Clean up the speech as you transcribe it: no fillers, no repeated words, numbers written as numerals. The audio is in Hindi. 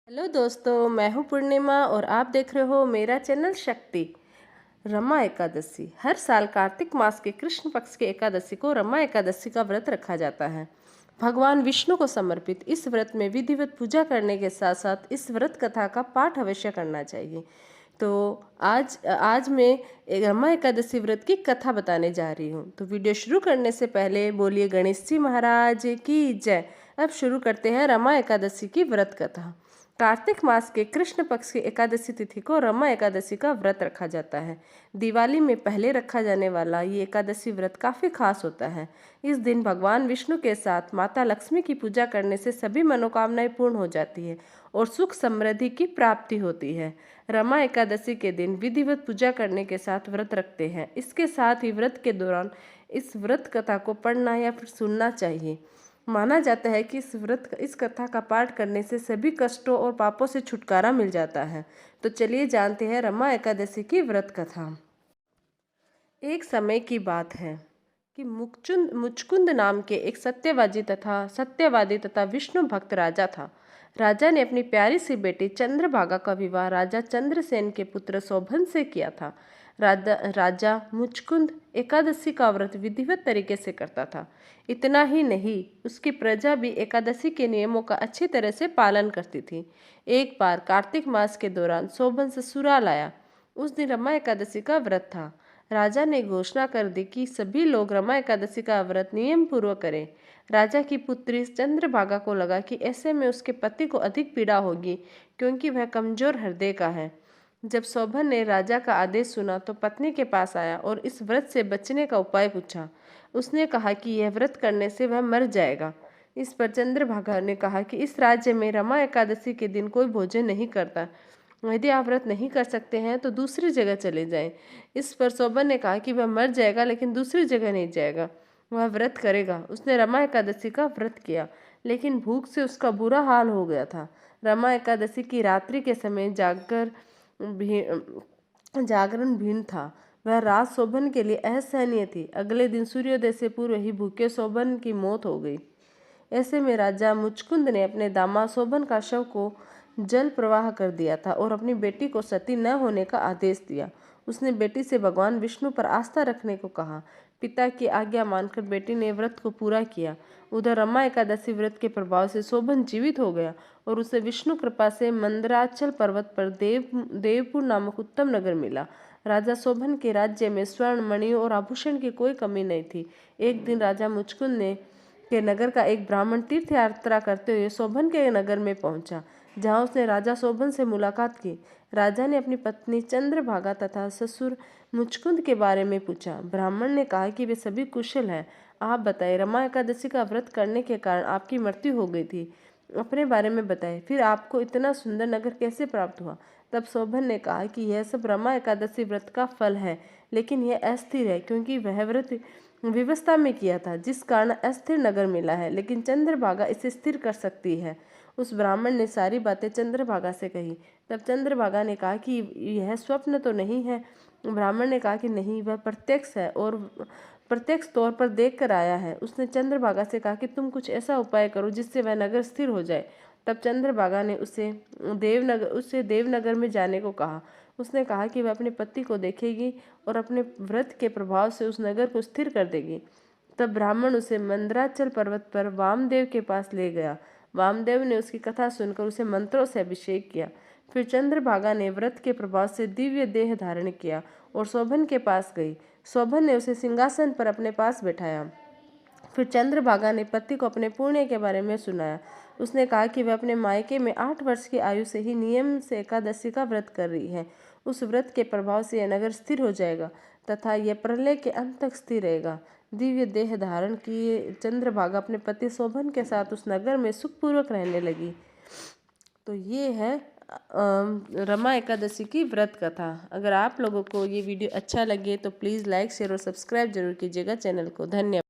हेलो दोस्तों, मैं हूँ पूर्णिमा और आप देख रहे हो मेरा चैनल शक्ति। रमा एकादशी हर साल कार्तिक मास के कृष्ण पक्ष की एकादशी को रमा एकादशी का व्रत रखा जाता है। भगवान विष्णु को समर्पित इस व्रत में विधिवत पूजा करने के साथ साथ इस व्रत कथा का पाठ अवश्य करना चाहिए। तो आज मैं रमा एकादशी व्रत की कथा बताने जा रही हूँ। तो वीडियो शुरू करने से पहले बोलिए गणेश जी महाराज की जय। अब शुरू करते हैं रमा एकादशी की व्रत कथा। कार्तिक मास के कृष्ण पक्ष की एकादशी तिथि को रमा एकादशी का व्रत रखा जाता है। दिवाली में पहले रखा जाने वाला ये एकादशी व्रत काफी खास होता है। इस दिन भगवान विष्णु के साथ माता लक्ष्मी की पूजा करने से सभी मनोकामनाएं पूर्ण हो जाती है और सुख समृद्धि की प्राप्ति होती है। रमा एकादशी के दिन विधिवत पूजा करने के साथ व्रत रखते हैं। इसके साथ ही व्रत के दौरान इस व्रत कथा को पढ़ना या फिर सुनना चाहिए। माना जाता है कि इस कथा का पाठ करने से सभी कष्टों और पापों से छुटकारा मिल जाता है। तो चलिए जानते हैं रमा एकादशी की व्रत कथा। एक समय की बात है कि मुचकुंद नाम के एक सत्यवादी तथा विष्णु भक्त राजा था। राजा ने अपनी प्यारी सी बेटी चंद्रभागा का विवाह राजा चंद्रसेन के पुत्र शोभन से किया था। राजा मुचकुंद एकादशी का व्रत विधिवत तरीके से करता था। इतना ही नहीं, उसकी प्रजा भी एकादशी के नियमों का अच्छी तरह से पालन करती थी। एक बार कार्तिक मास के दौरान शोभन ससुराल आया। उस दिन रमा एकादशी का व्रत था। राजा ने घोषणा कर दी कि सभी लोग रमा एकादशी का व्रत नियम पूर्वक करें। राजा की पुत्री चंद्रभागा को लगा कि ऐसे में उसके पति को अधिक पीड़ा होगी, क्योंकि वह कमजोर हृदय का है। जब शोभन ने राजा का आदेश सुना तो पत्नी के पास आया और इस व्रत से बचने का उपाय पूछा। उसने कहा कि यह व्रत करने से वह मर जाएगा। इस पर चंद्रभागा ने कहा कि इस राज्य में रमा एकादशी के दिन कोई भोजन नहीं करता। यदि आप व्रत नहीं कर सकते हैं तो दूसरी जगह चले जाएं। इस पर शोभन ने कहा कि वह मर जाएगा लेकिन दूसरी जगह नहीं जाएगा, वह व्रत करेगा। उसने रमा एकादशी का व्रत किया, लेकिन भूख से उसका बुरा हाल हो गया था। रमा एकादशी की रात्रि के समय जागरण भीड़ था। वह रात शोभन के लिए असहनीय थी। अगले दिन सूर्योदय से पूर्व ही भूखे शोभन की मौत हो गई। ऐसे में राजा मुचकुंद ने अपने दामाद शोभन का शव को जल प्रवाह कर दिया था और अपनी बेटी को सती न होने का आदेश दिया। उसने बेटी से भगवान विष्णु पर आस्था रखने को कहा। पिता की आज्ञा मानकर बेटी ने व्रत को पूरा किया। उधर रमा एकादशी व्रत के प्रभाव से शोभन जीवित हो गया और उसे विष्णु कृपा से मंदराचल पर्वत पर देवपुर नामक उत्तम नगर मिला। राजा शोभन के राज्य में स्वर्ण, मणियों और आभूषण की कोई कमी नहीं थी। एक दिन राजा मुचकुंद के नगर का एक ब्राह्मण तीर्थ यात्रा करते हुए शोभन के नगर में पहुंचा, जहां उसने राजा शोभन से मुलाकात की। राजा ने अपनी पत्नी चंद्रभागा तथा ससुर मुचकुंद के बारे में पूछा। ब्राह्मण ने कहा कि वे सभी कुशल हैं। आप बताएं, रमा एकादशी का व्रत करने के कारण आपकी मृत्यु हो गई थी। अपने बारे में बताएं, फिर आपको इतना सुंदर नगर कैसे प्राप्त हुआ। तब शोभन ने कहा कि यह सब रमा एकादशी व्रत का फल है, लेकिन यह अस्थिर है क्योंकि वह व्रत व्यवस्था में किया था, जिस कारण अस्थिर नगर मिला है, लेकिन चंद्रभागा इसे स्थिर कर सकती है। उस ब्राह्मण ने सारी बातें चंद्रभागा से कही। तब चंद्रभागा ने कहा कि यह स्वप्न तो नहीं है। ब्राह्मण ने कहा कि नहीं, वह प्रत्यक्ष है और प्रत्यक्ष तौर पर देख कर आया है। उसने चंद्रभागा से कहा कि तुम कुछ ऐसा उपाय करो जिससे वह नगर स्थिर हो जाए। तब चंद्रभागा ने उससे देवनगर में जाने को कहा। उसने कहा कि वह अपने पति को देखेगी और अपने व्रत के प्रभाव से उस नगर को स्थिर कर देगी। तब ब्राह्मण उसे मंदराचल पर्वत पर वामदेव के पास ले गया। वामदेव ने उसकी कथा सुनकर उसे मंत्रों से अभिषेक किया। फिर चंद्रभागा ने व्रत के प्रभाव से दिव्य देह धारण किया और शोभन के पास गई। शोभन ने उसे सिंहासन पर अपने पास बैठाया। फिर चंद्रभागा ने पति को अपने पुण्य के बारे में सुनाया। उसने कहा कि वह अपने मायके में 8 वर्ष की आयु से ही नियम से एकादशी का व्रत कर रही है। उस व्रत के प्रभाव से यह नगर स्थिर हो जाएगा तथा यह प्रलय के अंत तक स्थिर रहेगा। दिव्य देह धारण किए चंद्रभागा अपने पति शोभन के साथ उस नगर में सुखपूर्वक रहने लगी। तो ये है रमा एकादशी की व्रत कथा। अगर आप लोगों को ये वीडियो अच्छा लगे तो प्लीज़ लाइक, शेयर और सब्सक्राइब जरूर कीजिएगा चैनल को। धन्यवाद।